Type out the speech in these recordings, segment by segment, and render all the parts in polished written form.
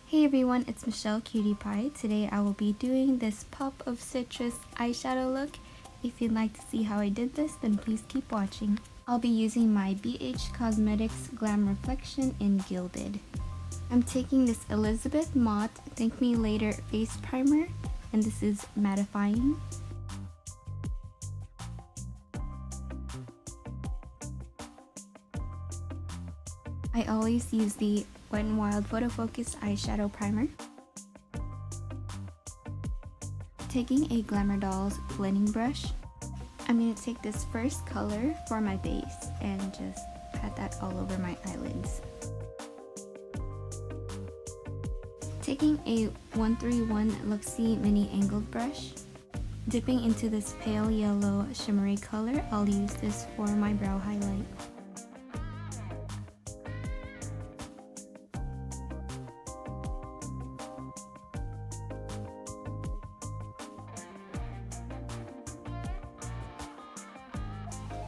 Hey everyone, it's MichelleCutiePie. Today I will be doing this Pop of Citrus eyeshadow look. If you'd like to see how I did this, then please keep watching. I'll be using my Beige Cosmetics Glam Reflection in Gilded. I'm taking this Elizabeth Mott Thank Me Later face primer, and this is Mattifying. I always use the Wet n Wild Photofocus eyeshadow primer. Taking a Glamour Dolls blending brush, I'm going to take this first color for my base and just pat that all over my eyelids. Taking a 131 Luxie mini angled brush, dipping into this pale yellow shimmery color, I'll use this for my brow highlight.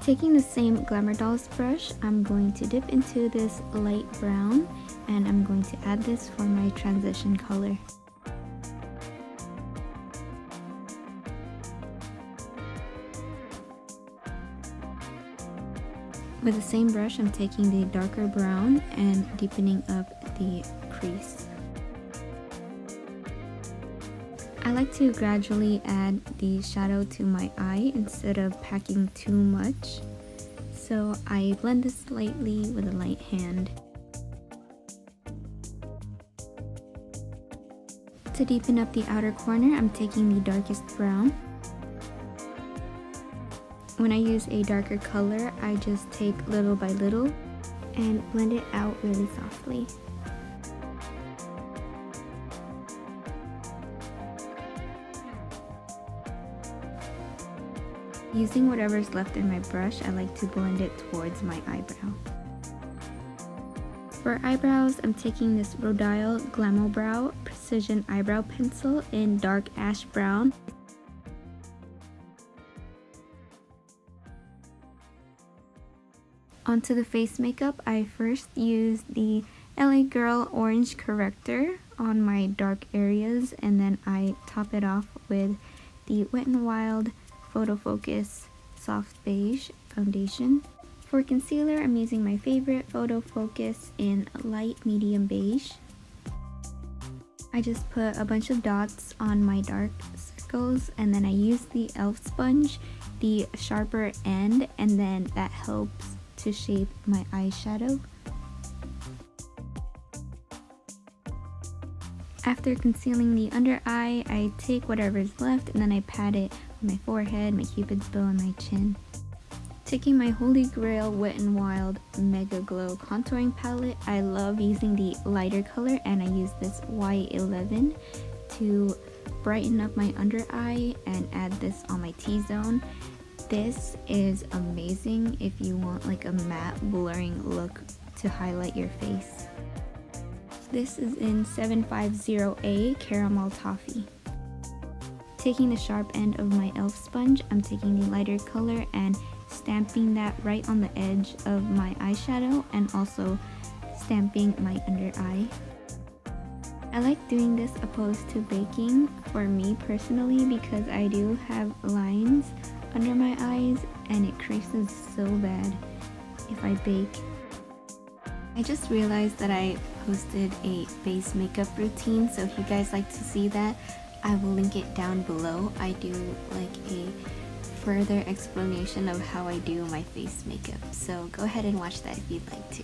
Taking the same Glamour Dolls brush, I'm going to dip into this light brown and I'm going to add this for my transition color. With the same brush, I'm taking the darker brown and deepening up the crease. I like to gradually add the shadow to my eye instead of packing too much, so I blend this lightly with a light hand. To deepen up the outer corner, I'm taking the darkest brown. When I use a darker color, I just take little by little and blend it out really softly. Using whatever's left in my brush, I like to blend it towards my eyebrow. For eyebrows, I'm taking this Rodial Glamobrow Precision Eyebrow Pencil in dark ash brown. Onto the face makeup, I first use the LA Girl Orange Corrector on my dark areas, and then I top it off with the Wet n Wild Photofocus Soft Beige foundation. For concealer, I'm using my favorite Photofocus in light medium beige. I just put a bunch of dots on my dark circles, and then I use the e.l.f. sponge, the sharper end, and then that helps to shape my eyeshadow. After concealing the under eye, I take whatever's left and then I pat it on my forehead, my cupid's bow, and my chin. Taking my Holy Grail Wet n Wild Megaglo contouring palette, I love using the lighter color, and I use this Y11 to brighten up my under eye and add this on my T-zone. This is amazing if you want like a matte blurring look to highlight your face. This is in 750A Caramel Toffee. Taking the sharp end of my e.l.f. sponge, I'm taking the lighter color and stamping that right on the edge of my eyeshadow and also stamping my under eye. I like doing this opposed to baking for me personally because I do have lines under my eyes and it creases so bad if I bake. I just realized that I posted a base makeup routine, so if you guys like to see that, I will link it down below. I do like a further explanation of how I do my face makeup, so go ahead and watch that if you'd like to.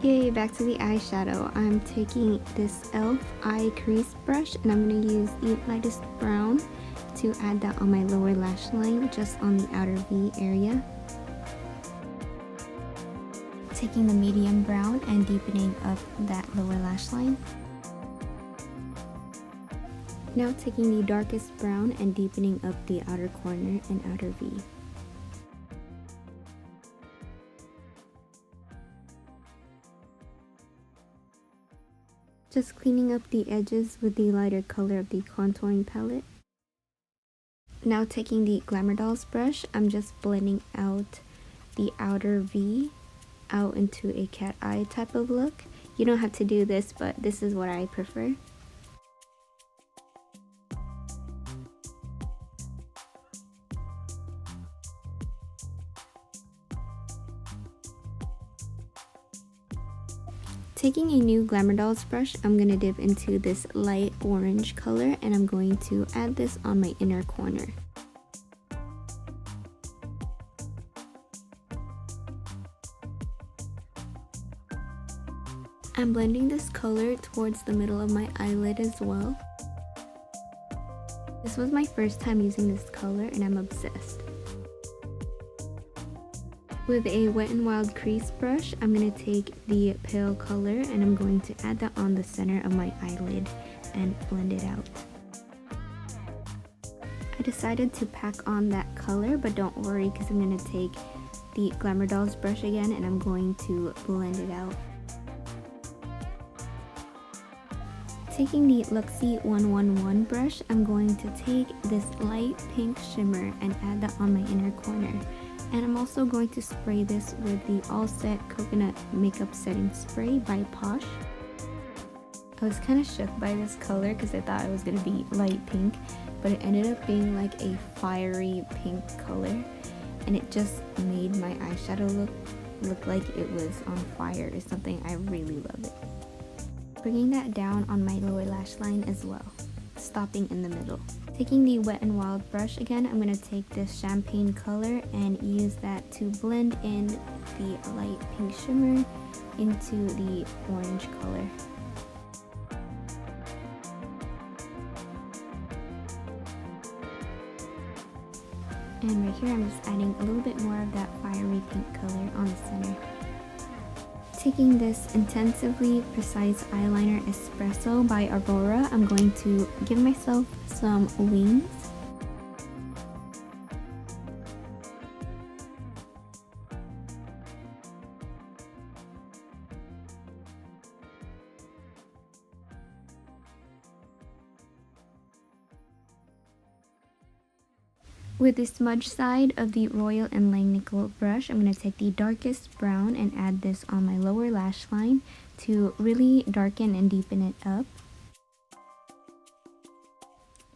Yay, back to the eyeshadow. I'm taking this e.l.f. eye crease brush and I'm going to use the lightest brown to add that on my lower lash line, just on the outer V area. Taking the medium brown and deepening up that lower lash line. Now taking the darkest brown and deepening up the outer corner and outer V. Just cleaning up the edges with the lighter color of the contouring palette. Now taking the Glamorow's brush, I'm just blending out the outer V out into a cat eye type of look. You don't have to do this, but this is what I prefer. Taking a new Glamorow's brush, I'm going to dip into this light orange color and I'm going to add this on my inner corner. I'm blending this color towards the middle of my eyelid as well. This was my first time using this color and I'm obsessed. With a Wet n Wild crease brush, I'm going to take the pale color and I'm going to add that on the center of my eyelid and blend it out. I decided to pack on that color, but don't worry because I'm going to take the Glamorow's brush again and I'm going to blend it out. Taking the Luxie 111 brush, I'm going to take this light pink shimmer and add that on my inner corner. And I'm also going to spray this with the All Set Coconut Makeup Setting Spray by Posh. I was kind of shook by this color because I thought it was going to be light pink, but it ended up being like a fiery pink color. And it just made my eyeshadow look like it was on fire. It's something I really love it. Bringing that down on my lower lash line as well, stopping in the middle. Taking the Wet n Wild brush again, I'm going to take this champagne color and use that to blend in the light pink shimmer into the orange color. And right here I'm just adding a little bit more of that fiery pink color on the center. Taking this Intensively Precise Eyeliner Espresso by Aurora, I'm going to give myself some wings. With the smudge side of the Royal and Langnickel brush, I'm going to take the darkest brown and add this on my lower lash line to really darken and deepen it up.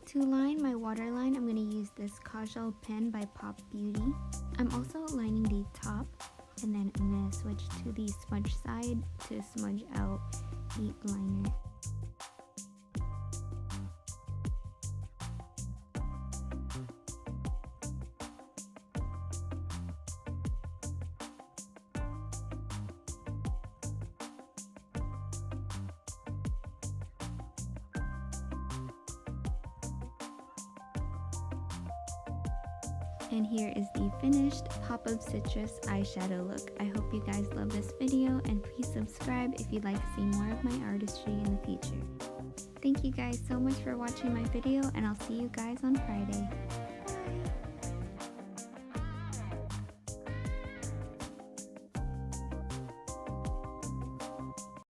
To line my waterline, I'm going to use this Kajal pen by Pop Beauty. I'm also lining the top, and then I'm going to switch to the smudge side to smudge out the liner. And here is the finished Pop of Citrus eyeshadow look. I hope you guys love this video, and please subscribe if you'd like to see more of my artistry in the future. Thank you guys so much for watching my video, and I'll see you guys on Friday.